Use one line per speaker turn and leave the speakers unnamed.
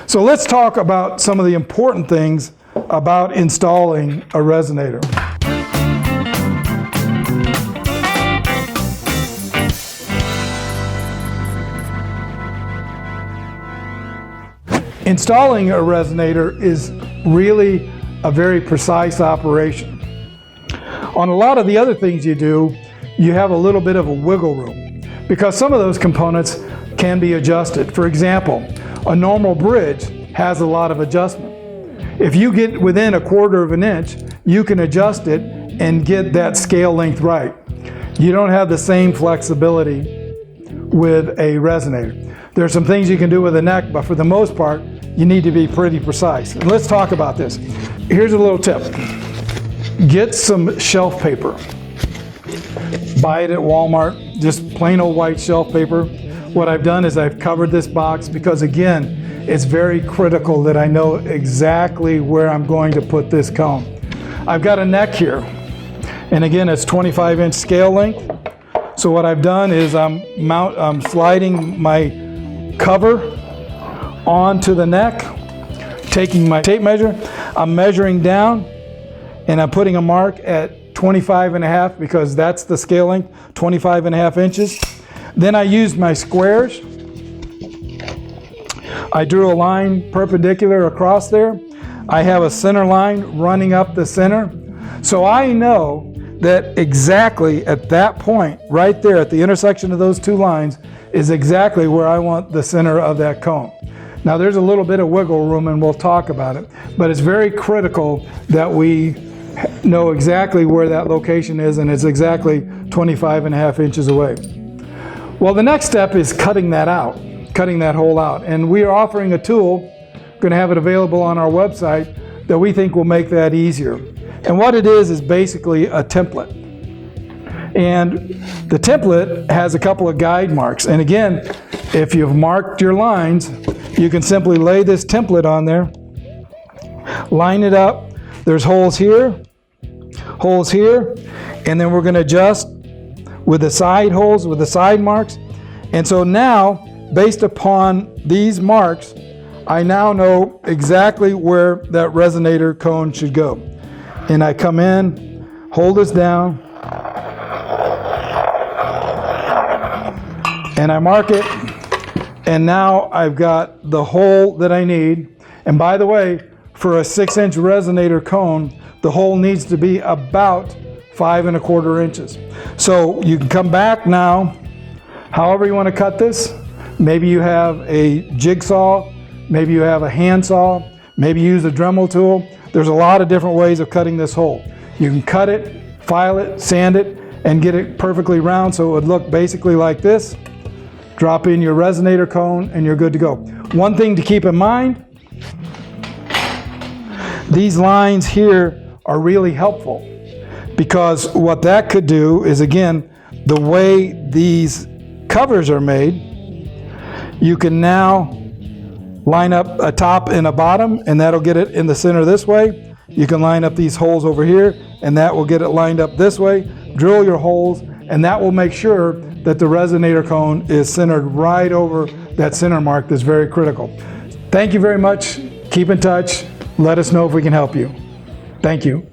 So let's talk about some of the important things about installing a resonator. Installing a resonator is really a very precise operation. On a lot of the other things you do, you have a little bit of a wiggle room because some of those components can be adjusted. For example, a normal bridge has a lot of adjustment. If you get within 1/4 of an inch, you can adjust it and get that scale length right. You don't have the same flexibility with a resonator. There are some things you can do with a neck, but for the most part, you need to be pretty precise. And let's talk about this. Here's a little tip. Get some shelf paper. Buy it at Walmart, just plain old white shelf paper. What I've done is I've covered this box because, again, it's very critical that I know exactly where I'm going to put this cone. I've got a neck here, and again, it's 25-inch scale length. So what I've done is I'm sliding my cover onto the neck, taking my tape measure, I'm measuring down, and I'm putting a mark at 25.5 because that's the scale length, 25.5 inches. Then I used my squares. I drew a line perpendicular across there. I have a center line running up the center. So I know that exactly at that point, right there at the intersection of those two lines, is exactly where I want the center of that cone. Now there's a little bit of wiggle room and we'll talk about it, but it's very critical that we know exactly where that location is, and it's exactly 25.5 inches away. Well, the next step is cutting that out, cutting that hole out. And we are offering a tool, going to have it available on our website, that we think will make that easier. And what it is basically a template. And the template has a couple of guide marks. And again, if you've marked your lines, you can simply lay this template on there, line it up. There's holes here, and then we're going to adjust with the side holes, with the side marks. And so now, based upon these marks, I now know exactly where that resonator cone should go. And I come in, hold this down, and I mark it, and now I've got the hole that I need. And by the way, for a 6-inch resonator cone, the hole needs to be about 5¼ inches. So you can come back now, however you want to cut this. Maybe you have a jigsaw, maybe you have a handsaw, maybe you use a Dremel tool. There's a lot of different ways of cutting this hole. You can cut it, file it, sand it, and get it perfectly round so it would look basically like this. Drop in your resonator cone and you're good to go. One thing to keep in mind, these lines here are really helpful, because what that could do is, again, the way these covers are made, you can now line up a top and a bottom, and that'll get it in the center this way. You can line up these holes over here, and that will get it lined up this way. Drill your holes, and that will make sure that the resonator cone is centered right over that center mark that's very critical. Thank you very much. Keep in touch. Let us know if we can help you. Thank you.